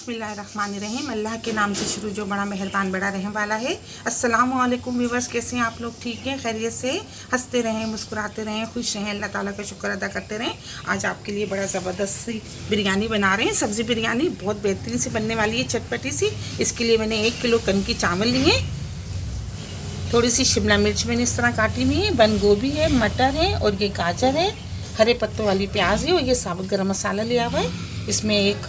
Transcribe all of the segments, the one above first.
बिस्मिल्लाहिर्रहमानिर्रहीम। अल्लाह के नाम से शुरू जो बड़ा मेहरबान बड़ा रहने वाला है। अस्सलाम वालेकुम व्यूअर्स, कैसे हैं आप लोग? ठीक हैं, खैरियत से? हंसते रहें, मुस्कुराते रहें, खुश रहें, अल्लाह ताला का शुक्र अदा करते रहें। आज आपके लिए बड़ा ज़बरदस्त सी बिरयानी बना रहे हैं। सब्ज़ी बिरयानी बहुत बेहतरीन सी बनने वाली है, चटपटी सी। इसके लिए मैंने 1 किलो कन की चावल लिए, थोड़ी सी शिमला मिर्च मैंने इस तरह काटी हुई है, बंद गोभी है, मटर है और ये गाजर है, हरे पत्तों वाली प्याज है और ये साबुत गरम मसाला लिया हुआ है। इसमें 1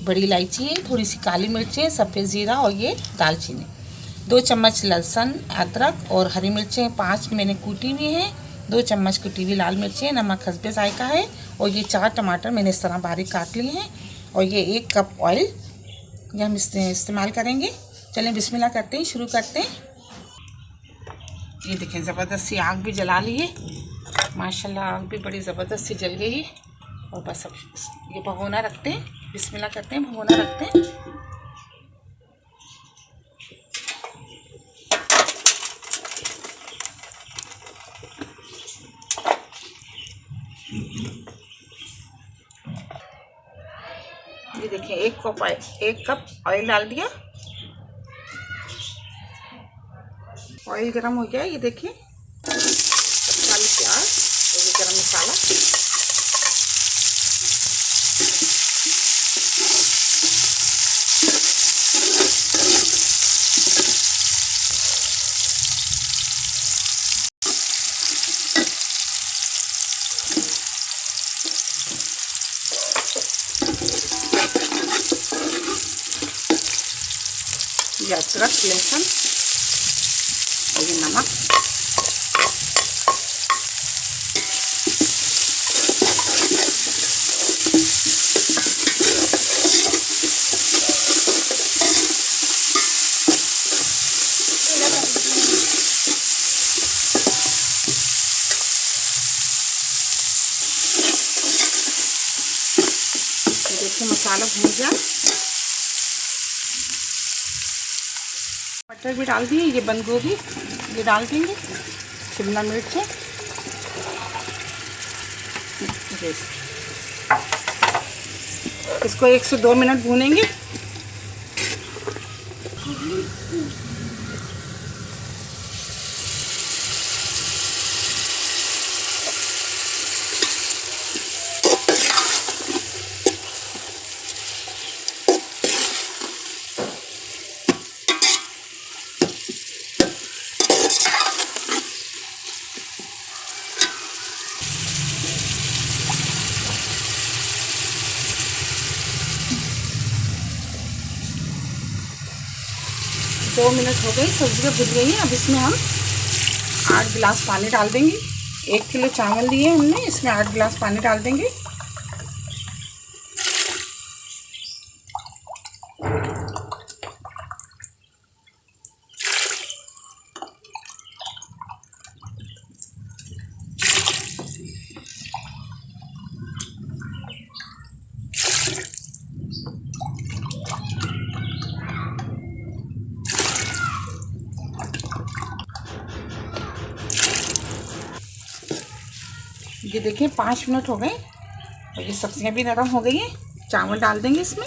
बड़ी इलायची है, थोड़ी सी काली मिर्च है, सफ़ेद ज़ीरा और ये दालचीनी, 2 चम्मच लहसुन अदरक और हरी मिर्चें 5 मैंने कूटी हुई हैं, 2 चम्मच कुटी हुई लाल मिर्चें, नमक हस्बे जायका है और ये 4 टमाटर मैंने इस तरह बारीक काट लिए हैं और ये 1 कप ऑयल ये हम इस्तेमाल करेंगे। चलें बिस्मिल्लाह करते हैं, शुरू करते हैं। ये देखें ज़बरदस्त सी आग भी जला ली है, माशाल्लाह आग भी बड़ी ज़बरदस्त सी जल गई है। और बस अब ये भगोना रखते हैं, बिस्मिल्लाह करते हैं, भगोना रखते हैं। ये देखिए 1 कप ऑयल डाल दिया, ऑयल गरम हो गया। ये देखिए काली प्याज और ये गरम मसाला, ये अदरक लहसुन और ये नमक, देखिए मसाला भून गया। मटर भी डाल दिए, ये बंद गोभी ये डाल देंगे, शिमला मिर्च है, इसको 1 से 2 मिनट भूनेंगे। दो मिनट हो गई, सब्जियाँ भुन गई हैं। अब इसमें हम 8 गिलास पानी डाल देंगे। 1 किलो चावल लिए हमने, इसमें 8 गिलास पानी डाल देंगे। ये देखिए 5 मिनट हो गए और ये सब्जियां भी नरम हो गई हैं। चावल डाल देंगे इसमें,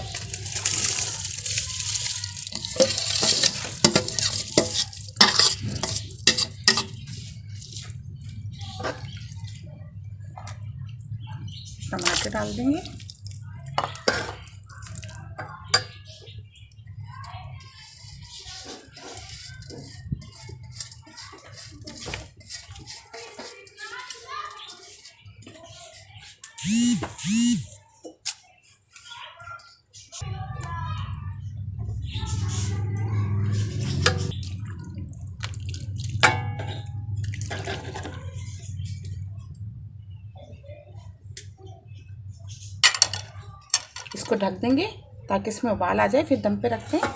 टमाटर डाल देंगे, इसको ढक देंगे ताकि इसमें उबाल आ जाए, फिर दम पे रखते हैं।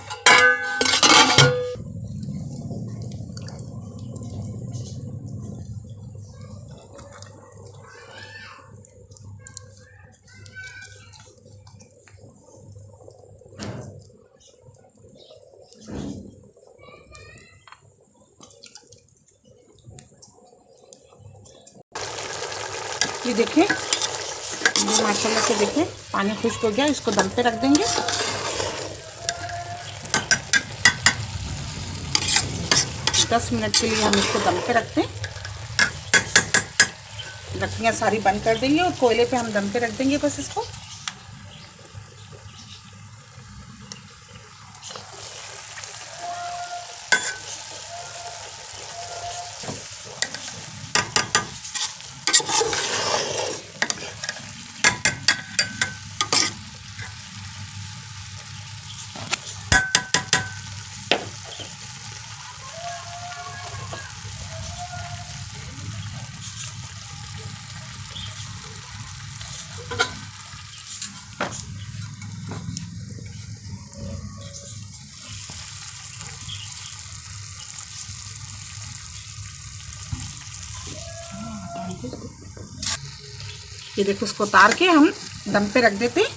ये देखिए, ये माशाल्लाह से देखिए पानी खुश्क हो गया, इसको दम पे रख देंगे। 10 मिनट के लिए हम इसको दम पे रखते हैं। लकड़ियाँ सारी बंद कर देंगे और कोयले पे हम दम पे रख देंगे बस इसको। ये देखो, उसको उतार के हम दम पे रख देते हैं।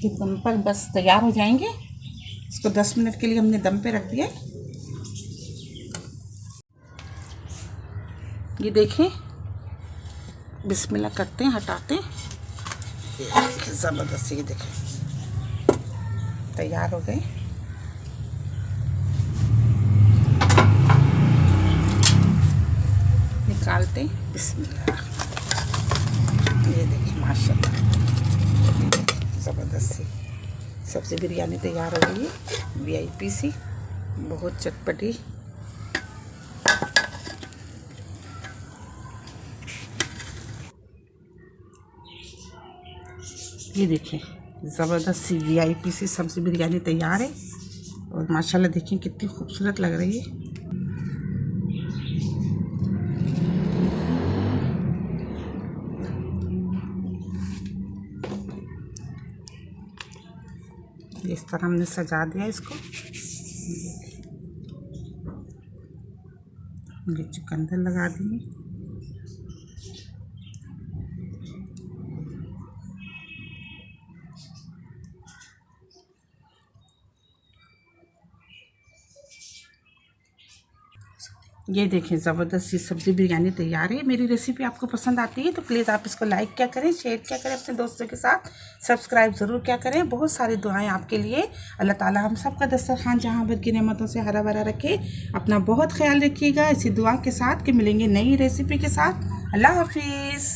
ये दम पर बस तैयार हो जाएंगे। इसको 10 मिनट के लिए हमने दम पे रख दिया। ये देखें, बिस्मिल्लाह करते हैं, हटाते हैं। ज़बरदस्त, ये देखें तैयार हो गए। निकालते, बिस्मिल्लाह। ये देखिए माशाल्लाह, ज़बरदस्त सी सब्ज़ी बिरयानी तैयार हो गई है। VIP सी, बहुत चटपटी। ये देखिए ज़बरदस्त सी VIP सी सब्ज़ी बिरयानी तैयार है। और माशाल्लाह देखिए कितनी खूबसूरत लग रही है। इस तरह हमने सजा दिया इसको। ये चुकंदर लगा दिए। ये देखें ज़बरदस्त सी सब्ज़ी बिरयानी तैयार है। मेरी रेसिपी आपको पसंद आती है तो प्लीज़ आप इसको लाइक क्या करें, शेयर क्या करें अपने दोस्तों के साथ, सब्सक्राइब ज़रूर क्या करें। बहुत सारी दुआएं आपके लिए। अल्लाह ताला हम सब का दस्तरखान जहां भर की नेमतों से हरा भरा रखे। अपना बहुत ख्याल रखिएगा इसी दुआ के साथ कि मिलेंगे नई रेसिपी के साथ। अल्लाह हाफिज़।